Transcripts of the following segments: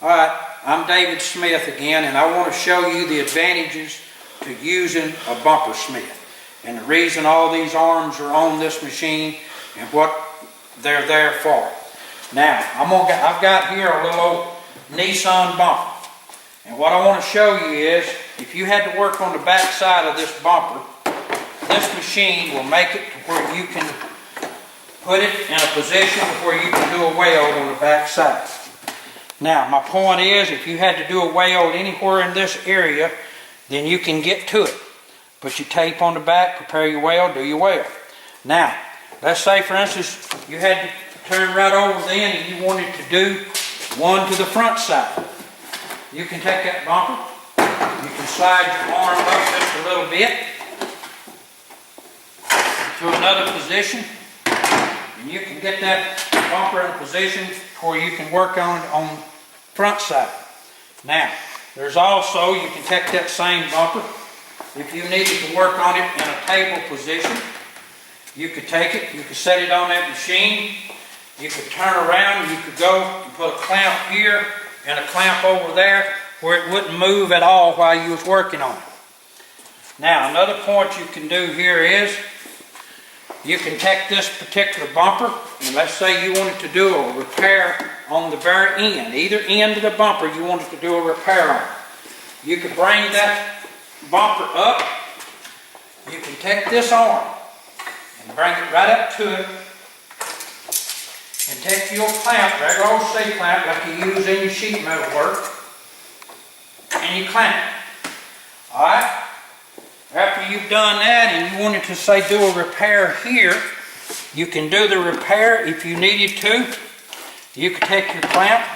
Alright, I'm David Smith again, and I want to show you the advantages to using a bumper smith and the reason all these arms are on this machine and what they're there for. Now, I've got here a little old Nissan bumper, and what I want to show you is if you had to work on the back side of this bumper, this machine will make it to where you can put it in a position where you can do a weld on the back side. Now, my point is, if you had to do a weld anywhere in this area, then you can get to it. Put your tape on the back, prepare your weld, do your weld. Now, let's say, for instance, you had to turn right over then and you wanted to do one to the front side. You can take that bumper, you can slide your arm up just a little bit to another position, and you can get that bumper in a position where you can work on it on front side. Now, there's also, you can take that same bumper, if you needed to work on it in a table position, you could take it, you could set it on that machine, you could turn around, you could go and put a clamp here and a clamp over there where it wouldn't move at all while you was working on it. Now, another point you can do here is, you can take this particular bumper, and let's say you wanted to do a repair on the very end, either end of the bumper you wanted to do a repair on. You could bring that bumper up, you can take this arm and bring it right up to it, and take your clamp, regular old C-clamp like you use in your sheet metal work, and you clamp it. Alright? After you've done that and you wanted to, say, do a repair here, you can do the repair if you needed to. You could take your clamp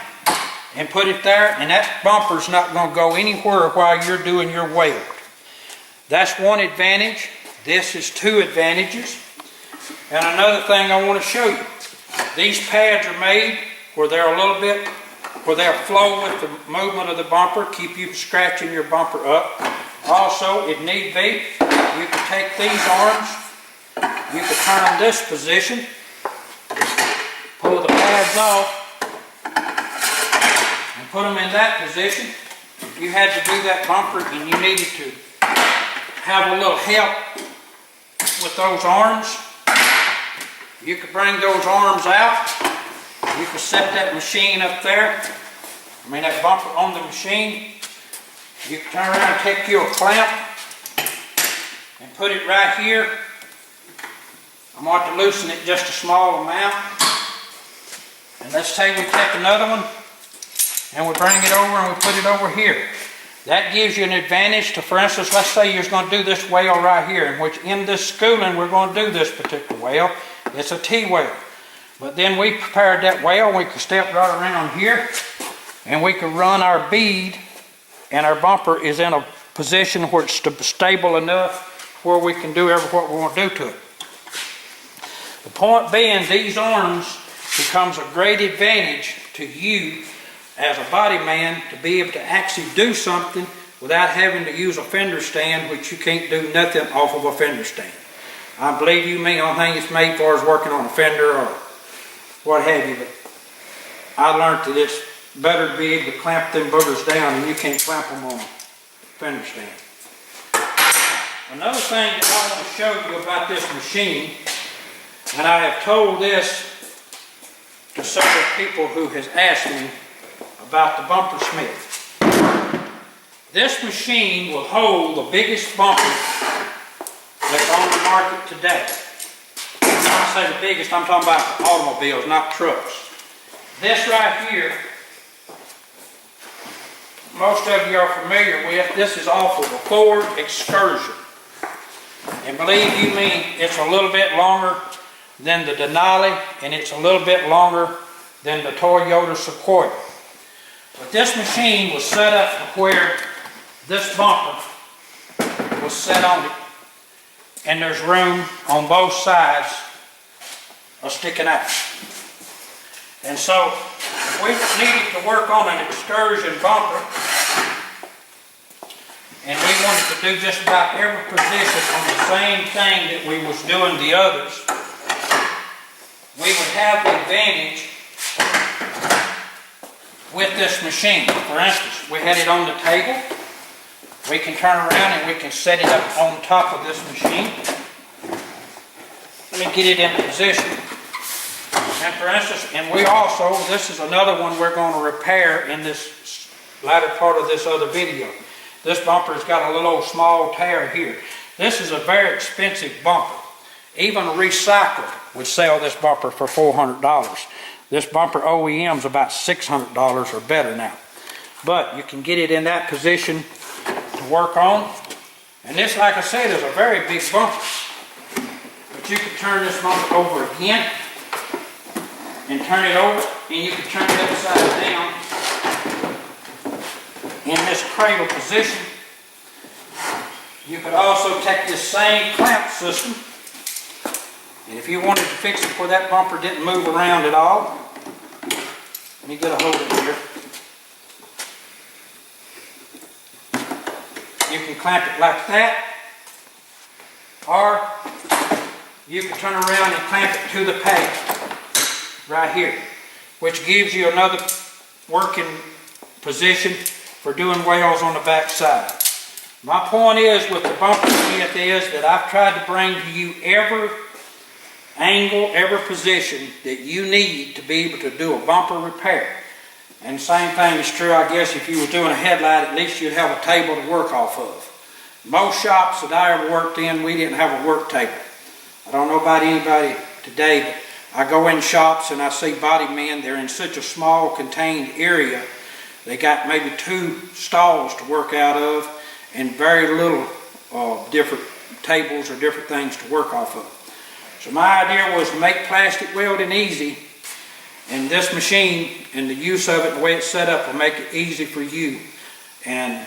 and put it there, and that bumper's not going to go anywhere while you're doing your weld. That's one advantage. This is two advantages. And another thing I want to show you. These pads are made where they're a little bit, where they'll flow with the movement of the bumper, keep you from scratching your bumper up. Also, if need be, you can take these arms, you can turn this position, pull the pads off, and put them in that position. If you had to do that bumper and you needed to have a little help with those arms, you could bring those arms out. You could set that machine up there, that bumper on the machine. You can turn around and take your clamp and put it right here. I'm going to loosen it just a small amount. And let's say we take another one and we bring it over and we put it over here. That gives you an advantage to, for instance, let's say you're going to do this weld right here, in which in this schooling we're going to do this particular weld. It's a T-weld. But then we prepared that weld, we could step right around here and we could run our bead, and our bumper is in a position where it's stable enough where we can do what we want to do to it. The point being, these arms becomes a great advantage to you as a body man to be able to actually do something without having to use a fender stand, which you can't do nothing off of a fender stand. I believe you me, only thing it's made for is working on a fender or what have you, but I learned that it's better to be able to clamp them boogers down, and you can't clamp them on a fender stand. Another thing that I want to show you about this machine, and I have told this to several people who has asked me about the bumper smith. This machine will hold the biggest bumper that's on the market today. When I say the biggest, I'm talking about automobiles, not trucks. This right here, most of you are familiar with. This is off of a Ford Excursion. And believe you me, it's a little bit longer than the Denali, and it's a little bit longer than the Toyota Sequoia. But this machine was set up to where this bumper was set on it, and there's room on both sides of sticking out. And so, if we needed to work on an Excursion bumper, and we wanted to do just about every position on the same thing that we was doing the others, we would have the advantage with this machine. For instance, we had it on the table. We can turn around and we can set it up on top of this machine. Let me get it in position. And for instance, and we also, this is another one we're going to repair in this latter part of this other video. This bumper's got a little small tear here. This is a very expensive bumper. Even a recycler would sell this bumper for $400. This bumper OEM's about $600 or better now. But you can get it in that position to work on. And this, like I said, is a very big bumper. But you can turn this bumper over again and turn it over, and you can turn it upside down in this cradle position. You could also take this same clamp system, and if you wanted to fix it where that bumper didn't move around at all, let me get a hold of it here. You can clamp it like that, or you can turn around and clamp it to the pad right here, which gives you another working position for doing welds on the back side. My point is with the bumper Smith is that I've tried to bring to you every angle, every position that you need to be able to do a bumper repair. And the same thing is true, I guess, if you were doing a headlight, at least you'd have a table to work off of. Most shops that I ever worked in, we didn't have a work table. I don't know about anybody today, but I go in shops and I see body men, they're in such a small contained area. They got maybe 2 stalls to work out of and very little different tables or different things to work off of. So my idea was to make plastic welding easy, and this machine and the use of it and the way it's set up will make it easy for you. And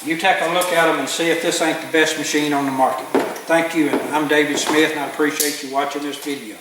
you take a look at them and see if this ain't the best machine on the market. Thank you, and I'm David Smith, and I appreciate you watching this video.